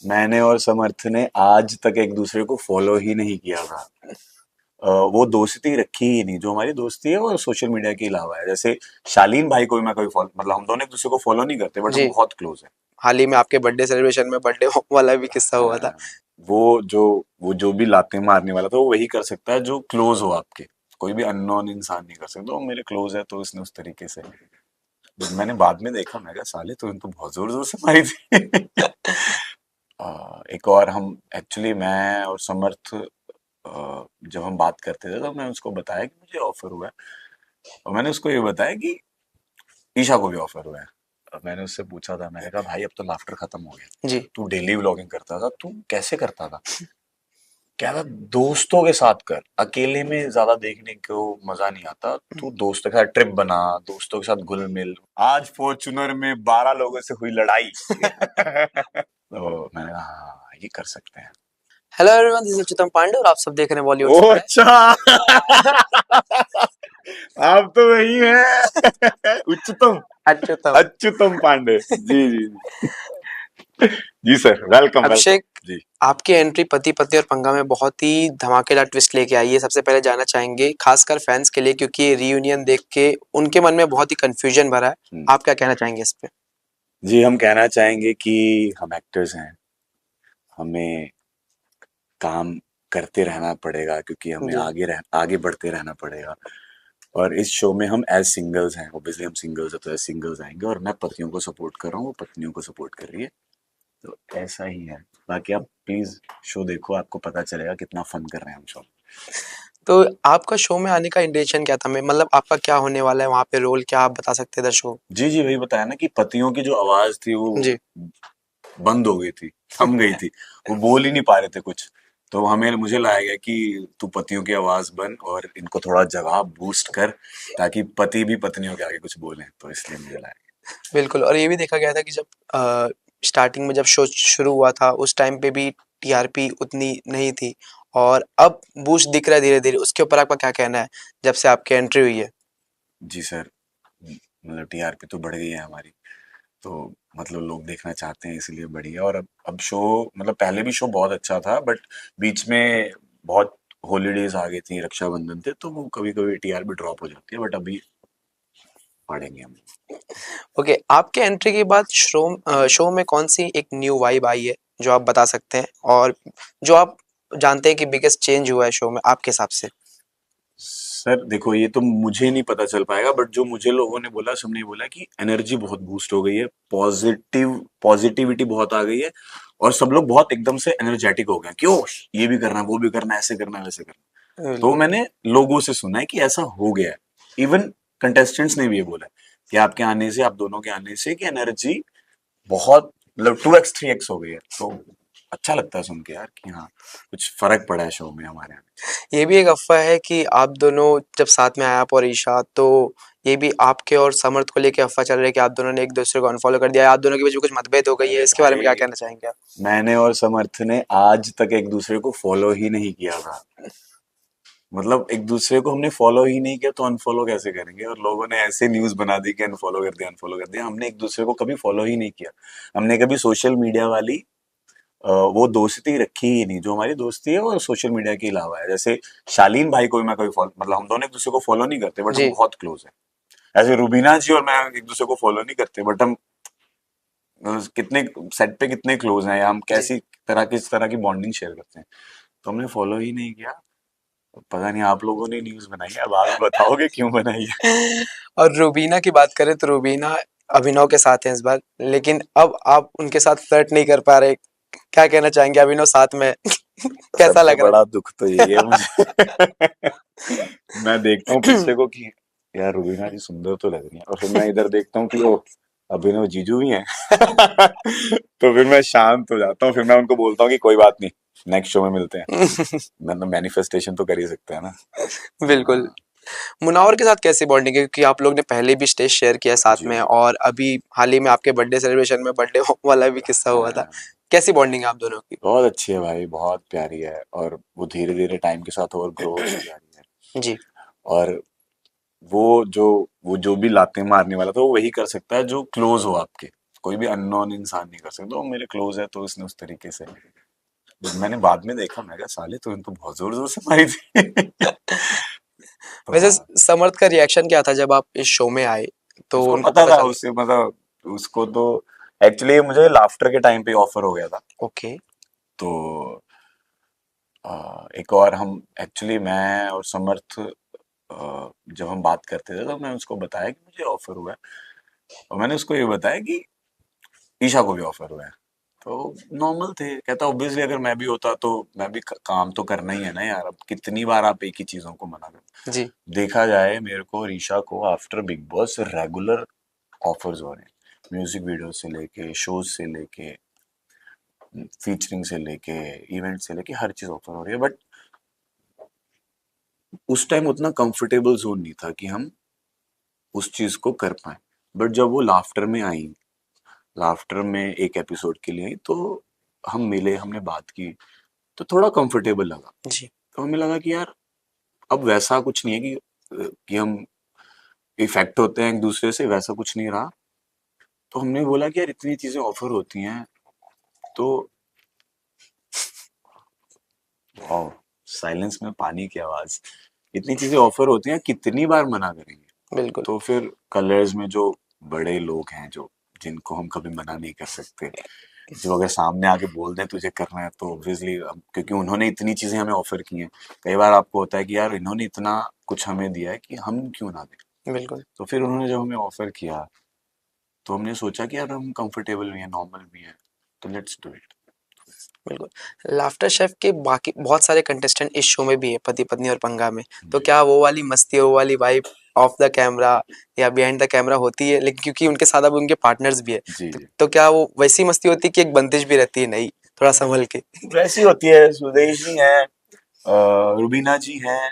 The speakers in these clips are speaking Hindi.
मैंने और समर्थ ने आज तक एक दूसरे को फॉलो ही नहीं किया था। वो दोस्ती रखी ही नहीं। जो हमारी दोस्ती है वो सोशल मीडिया के अलावा है। जैसे शालीन भाई को भी मैं कोई फॉलो, मतलब हम दोनों एक दूसरे को फॉलो नहीं करते, बट हम जी। बहुत क्लोज हैं। हाल ही में आपके बर्थडे सेलिब्रेशन में बर्थडे वाला भी किस्सा हुआ था। हाँ, वो जो वो जो भी लाते मारने वाला था वो वही कर सकता है जो क्लोज हो आपके। कोई भी अननोन इंसान नहीं कर सकता। वो मेरे क्लोज है तो उसने उस तरीके से। मैंने बाद में देखा, मैं कहा साले तो इनको बहुत जोर जोर से मारी थी। एक और हम एक्चुअली मैं और समर्थ, जब हम बात करते थे तो मैं उसको बताया कि मुझे ऑफर हुआ है। और मैंने उसको ये बताया कि ईशा को भी ऑफर हुआ है। अब मैंने उससे पूछा था, मैंने कहा भाई अब तो लाफ्टर खत्म हो गया। जी। तू डेली व्लॉगिंग करता था, तू कैसे करता था? कह रहा दोस्तों के साथ कर, अकेले में ज्यादा देखने को मजा नहीं आता। तू दोस्तों के साथ ट्रिप बना, दोस्तों के साथ घुल मिल। आज फॉर्चूनर में 12 लोगों से हुई लड़ाई। तो मैंने कहा हाँ ये कर सकते हैं। Hello everyone, this is Achyutam Pandey और आप सब देख रहे हैं बॉलीवुड ओ फ्राई। अच्छा। आप तो वही हैं। उच्चतम, अच्युतम। अच्युतम पांडे जी जी जी सर, वेलकम वेलकम अभिषेक, जी। आपकी एंट्री पति पत्नी और पंगा में बहुत ही धमाकेदार ट्विस्ट लेके आई है। सबसे पहले जानना चाहेंगे खासकर फैंस के लिए, क्योंकि ये रियूनियन देख के उनके मन में बहुत ही कंफ्यूजन भरा है। आप क्या कहना चाहेंगे इस पे? जी हम कहना चाहेंगे कि हम एक्टर्स हैं, हमें काम करते रहना पड़ेगा क्योंकि हमें जी। आगे बढ़ते रहना पड़ेगा। और इस शो में हम एज सिंगल्स हैं, ऑब्वियसली हम सिंगल्स हैं तो एज सिंगल्स आएंगे। और मैं पतियों को सपोर्ट कर रहा हूँ, वो पत्नियों को सपोर्ट कर रही है। तो ऐसा ही है। बाकी आप प्लीज शो देखो, आपको पता चलेगा कितना फन कर रहे हैं हम शो। तो आपका शो में आने का इंटेंशन क्या था? मैं मतलब आपका क्या होने वाला है वहाँ पे, रोल क्या आप बता सकते हैं दर्शकों को? जी जी वही बताया ना कि पतियों की जो आवाज थी वो जी। बंद हो गई थी, थम गई थी। वो बोल ही नहीं पा रहे थे कुछ। तो हमें मुझे लाया गया कि तू पतियों की आवाज बन और इनको थोड़ा जवाब बूस्ट कर, ताकि पति भी पत्नियों के आगे कुछ बोलें। तो इसलिए मुझे लाया गया। बिल्कुल। और ये भी देखा गया था कि जब स्टार्टिंग में जब शो शुरू हुआ था उस टाइम पे भी टीआरपी उतनी नहीं थी, और अब बूस्ट दिख रहा है धीरे धीरे। उसके ऊपर आपका क्या कहना है जब से आपकी एंट्री हुई है? जी सर, मतलब टीआरपी तो बढ़ गई है हमारी। तो मतलब लोग देखना चाहते हैं इसलिए बढ़ी है। और अब शो, मतलब पहले भी शो बहुत अच्छा था, बट बीच में बहुत हॉलीडेज आ गई थी, रक्षाबंधन थे, तो वो कभी कभी टीआरपी ड्रॉप हो जाती है। बट अभी पढ़ेंगे हम। ओके, आपके एंट्री के बाद शो में कौन सी एक न्यू वाइब आई है जो आप बता सकते हैं, और जो आप जानते हैं कि बिगेस्ट चेंज हुआ है शो में आपके हिसाब से? सर देखो, ये तो मुझे नहीं पता चल पाएगा, बट जो मुझे लोगों ने बोला, सबने बोला कि एनर्जी बहुत बूस्ट हो गई है, पॉजिटिविटी बहुत आ गई है। और सब लोग बहुत एकदम से एनर्जेटिक हो गए हैं कि ओ ये भी करना है, वो भी करना है, ऐसे करना है, वैसे करना है। तो बिल्कुल। मैंने लोगों से सुना है कि ऐसा हो गया है। इवन कंटेस्टेंट्स ने भी ये बोला है कि आपके आने से, आप दोनों के आने से, कि एनर्जी बहुत, मतलब 2x 3x हो गई है। तो अच्छा लगता है सुन के यार कि हाँ कुछ फर्क पड़ा है शो में हमारे यहाँ। ये भी एक अफ़वाह है कि आप दोनों जब साथ में आए, आप और ईशा, तो ये भी आपके और समर्थ को लेके अफ़वाह चल रही है कि आप दोनों ने एक दूसरे को अनफॉलो कर दिया है, आप दोनों के बीच में कुछ मतभेद हो गई है। अरे इसके बारे में क्या भाई, कहना चाहेंगे आप? मैंने और समर्थ ने आज तक एक दूसरे को फॉलो ही नहीं किया था। मतलब एक दूसरे को हमने फॉलो ही नहीं किया तो अनफॉलो कैसे करेंगे? और लोगों ने ऐसे न्यूज बना दी कि अनफॉलो कर दिया, अनफॉलो कर दिया। हमने एक दूसरे को कभी फॉलो ही नहीं किया। हमने कभी सोशल मीडिया वाली वो दोस्ती रखी ही नहीं। जो हमारी दोस्ती है वो सोशल मीडिया के अलावा है। जैसे शालीन भाई को भी मैं कोई फॉलो, मतलब हम दोनों एक दूसरे को फॉलो नहीं करते, बट हम जी। बहुत क्लोज हैं। ऐसे रुबीना जी और मैं एक दूसरे को फॉलो नहीं करते, बट हम कितने सेट पे कितने क्लोज हैं, या हम जी। कैसी तरह, किस तरह की बॉन्डिंग शेयर करते हैं। तो हमने फॉलो ही नहीं किया। पता नहीं, आप लोगों ने न्यूज बनाई है, अब आप बताओगे क्यों बनाई है? और रूबीना की बात करें तो रूबीना अभिनव के साथ हैं इस बार, लेकिन अब आप उनके साथ फ्लर्ट नहीं कर पा रहे। क्या कहना चाहेंगे अभिनव साथ में? कैसा सबसे लग रहा बड़ा दुख तो यही है मुझे। मैं देखता हूँ है? पीछे को कि यार रुबीना जी सुंदर तो लग रही है, और फिर मैं इधर देखता हूँ कि ओ अभिनव जीजू भी हैं। तो फिर मैं शांत हो जाता हूँ। फिर मैं उनको बोलता हूँ कि कोई बात नहीं, नेक्स्ट शो में मिलते हैं। मतलब मैनिफेस्टेशन तो कर ही सकते हैं ना। बिल्कुल। हाँ, मुनावर के साथ कैसी बॉन्डिंग है, क्योंकि आप लोग ने पहले भी स्टेज शेयर किया है साथ जी में, जी। और अभी हाल ही में आपके बर्थडे सेलिब्रेशन में बर्थडे वाला भी किस्सा हुआ था। हाँ, कैसी बॉन्डिंग है आप दोनों की? बहुत अच्छी है भाई, बहुत प्यारी है। और वो धीरे धीरे टाइम के साथ और ग्रो होती जा रही है। जी। और वो जो भी लाते मारने वाला था वो वही कर सकता है जो क्लोज हो आपके। कोई भी अननोन इंसान नहीं कर सकता। वो मेरे क्लोज है तो इसने उस तरीके से, मैंने बाद में देखा, मैं कहा साले तूने तो बहुत जोर जोर से मारी थी। तो वैसे हाँ, समर्थ का रिएक्शन क्या था जब आप इस शो में आए, तो उसको उनको पता पता था, चला? उससे मतलब उसको तो एक्चुअली मुझे लाफ्टर के टाइम पे ऑफर हो गया था। ओके। तो एक और हम एक्चुअली मैं और समर्थ जब हम बात करते थे तो मैं उसको बताया कि मुझे ऑफर हुआ है, और मैंने उसको ये बताया कि ईशा को भी ऑफर हुआ है। तो नॉर्मल थे, कहता ऑब्वियसली अगर मैं भी होता तो मैं भी काम तो करना ही है ना यार, अब कितनी बार आप एक ही चीजों को मना कर। जी। देखा जाए मेरे को और ईशा को after big boss regular offers हो रहे हैं, म्यूजिक वीडियो से लेके, शोज से लेके, फीचरिंग से लेके, इवेंट से लेके, हर चीज ऑफर हो रही है। बट उस टाइम उतना कंफर्टेबल जोन नहीं था कि हम उस चीज को कर पाए। बट जब वो लाफ्टर में आई, लाफ्टर में एक एपिसोड के लिए आई, तो हम मिले, हमने बात की, तो थोड़ा कंफर्टेबल लगा। जी। तो हमें लगा कि यार अब वैसा कुछ नहीं है कि हम इफेक्ट होते हैं एक दूसरे से, वैसा कुछ नहीं रहा। तो हमने बोला कि यार इतनी चीजें ऑफर होती हैं तो, वाह, साइलेंस में पानी की आवाज, इतनी चीजें ऑफर होती हैं, कितनी बार मना करेंगे। बिल्कुल। तो फिर कलर्स में जो बड़े लोग हैं, जो जिनको हम कभी मना नहीं कर सकते, जो अगर सामने आके बोल दें तुझे करना है तो ऑब्वियसली, क्योंकि उन्होंने इतनी चीजें हमें ऑफर की हैं। कई बार आपको होता है कि यार इन्होंने इतना कुछ हमें दिया है कि हम क्यों ना दें। बिल्कुल। तो फिर उन्होंने जब हमें ऑफर किया तो हमने सोचा कि यार हम कंफर्टेबल भी हैं, नॉर्मल भी हैं, तो लेट्स डू इट। बिल्कुल। लाफ्टर शेफ के बाकी बहुत सारे कंटेस्टेंट इस शो में भी है, पति पत्नी और पंगा में। तो जी क्या वो वाली मस्ती, वो वाली वाइब ऑफ द कैमरा या बिहाइंड द कैमरा होती है? लेकिन क्योंकि उनके साथ अब उनके पार्टनर्स भी है, जी जी, तो क्या वो वैसी मस्ती होती है कि एक बंदिश भी रहती है, नहीं थोड़ा संभल के? वैसी होती है। सुदेश जी हैं, रुबीना जी हैं,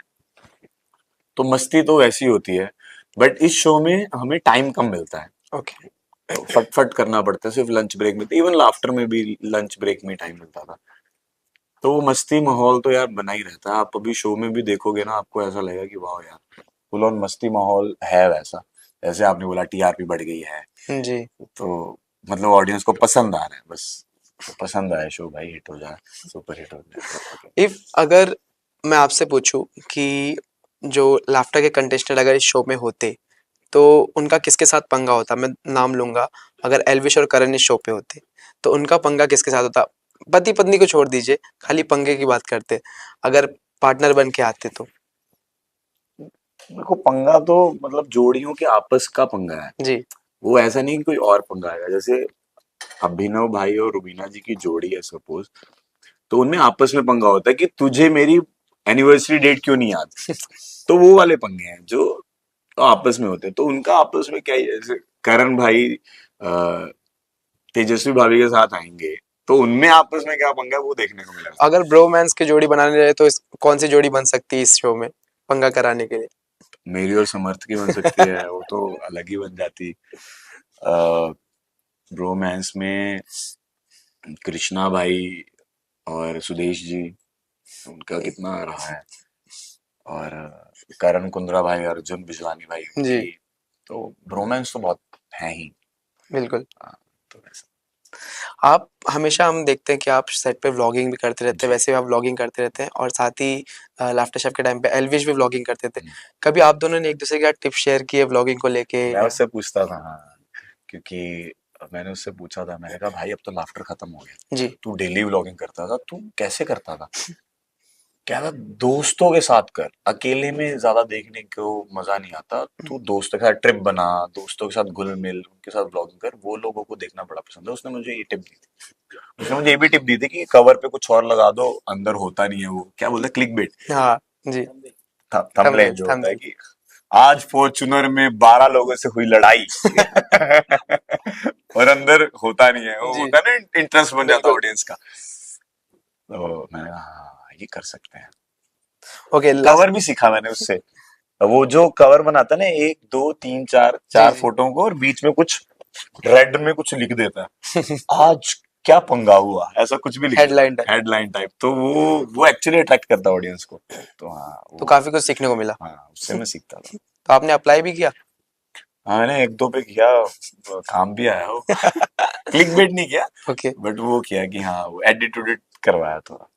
तो मस्ती तो वैसी होती है। बट इस शो में हमें टाइम कम मिलता है, ओके। तो फट फट करना पड़ता है, सिर्फ लंच ब्रेक में। इवन लाफ्टर में भी लंच ब्रेक में टाइम मिलता था। तो वो मस्ती माहौल तो यार बना ही रहता है। आप अभी शो में भी देखोगे ना, आपको ऐसा लगेगा कि वाह यार, फुल ऑन मस्ती माहौल है वैसा। जैसे आपने बोला टीआरपी बढ़ गई है, जी। तो मतलब ऑडियंस को पसंद आ रहा है बस। तो पसंद आए शो भाई, हिट हो जाए, सुपर हिट हो जाए। इफ अगर मैं आपसे पूछूं कि जो लाफ्टर के कंटेस्टेंट अगर इस शो में होते, तो उनका किसके साथ पंगा होता? मैं नाम लूंगा। अगर एल्विश और करण इस शो पे होते, तो उनका पंगा किसके साथ होता? पति पत्नी को छोड़ दीजिए, खाली पंगे की बात करते, अगर पार्टनर बन के आते तो। देखो पंगा तो मतलब जोड़ियों के आपस का पंगा है। जी। वो ऐसा नहीं कि कोई और पंगा आएगा। जैसे अभिनव भाई और रुबीना जी की जोड़ी है सपोज, तो उनमें आपस में पंगा होता है कि तुझे मेरी एनिवर्सरी डेट क्यों नहीं याद। तो वो वाले पंगे हैं जो आपस में होते हैं। तो उनका आपस में क्या ही है, जैसे करण भाई तेजस्वी भाभी के साथ आएंगे, तो उनमें आपस में क्या पंगा है वो देखने को मिलेगा। अगर ब्रोमांस की जोड़ी बनाने रहे तो कौन सी जोड़ी बन सकती है इस शो में पंगा कराने के लिए? मेरी और समर्थ की बन सकती है, वो तो अलग ही बन जाती। रोमांस में कृष्णा भाई और सुदेश जी, उनका कितना रहा है। और करण कुंद्रा भाई, अर्जुन बिजलानी भाई, जी। उनकी तो रोमांस तो बहुत है ही। बिल्कुल। हाँ, तो वैसा। आप हमेशा, हम देखते हैं कि आप सेट पे व्लॉगिंग भी करते रहते हैं, जी, वैसे भी आप व्लॉगिंग करते रहते हैं, और साथ ही लाफ्टर शेफ के टाइम पे एल्विश भी व्लॉगिंग करते थे। हम्म। कभी आप दोनों ने एक दूसरे के साथ टिप्स शेयर किए व्लॉगिंग को लेके मैं या? उससे पूछता था, हाँ, क्योंकि मैंने उससे पूछा था, मैंने कहा भाई अब तो लाफ्टर खत्म हो गया, जी। तू डेली व्लॉगिंग करता था, तू कैसे करता था। कह रहा दोस्तों के साथ कर, अकेले में ज्यादा देखने को मजा नहीं आता, तू दोस्तों के साथ ट्रिप बना, दोस्तों के साथ घुल मिल, उनके साथ ब्लॉगिंग कर, वो लोगों को देखना बड़ा पसंद है। उसने मुझे ये टिप दी थी। उसने मुझे ये भी टिप दी थी कि कवर पे कुछ और लगा दो, अंदर होता नहीं है, वो क्या बोलते हैं, क्लिक बेट, हाँ। जी। थंबनेल थंबनेल, जो होता है थंबनेल। कि आज फॉर्च्यूनर में 12 लोगों से हुई लड़ाई। और अंदर होता नहीं है, वो जी। होता है ना, इंटरेस्ट बन जाता है बिल्कुल। ऑडियंस का। तो मैंने कहा हाँ ये कर सकते हैं। Okay, cover last. भी सीखा मैंने उससे। वो जो कवर बनाता है ना, एक दो तीन चार जी। चार जी। फोटो को, और बीच में कुछ रेड में कुछ लिख देता है, आज क्या पंगा हुआ, ऐसा कुछ भी लिख देता हेडलाइन टाइप। है, हेडलाइन टाइप। तो वो एक्चुअली अट्रैक्ट करता है ऑडियंस को। तो हाँ तो वो, काफी कुछ सीखने को मिला। हाँ उससे मैं सीखता था। तो आपने अप्लाई भी किया? हाँ, मैंने एक दो पे किया, काम भी आया वो। क्लिक बेट नहीं किया, ओके। बट वो किया कि हाँ वो एडिट उडिट करवाया थोड़ा।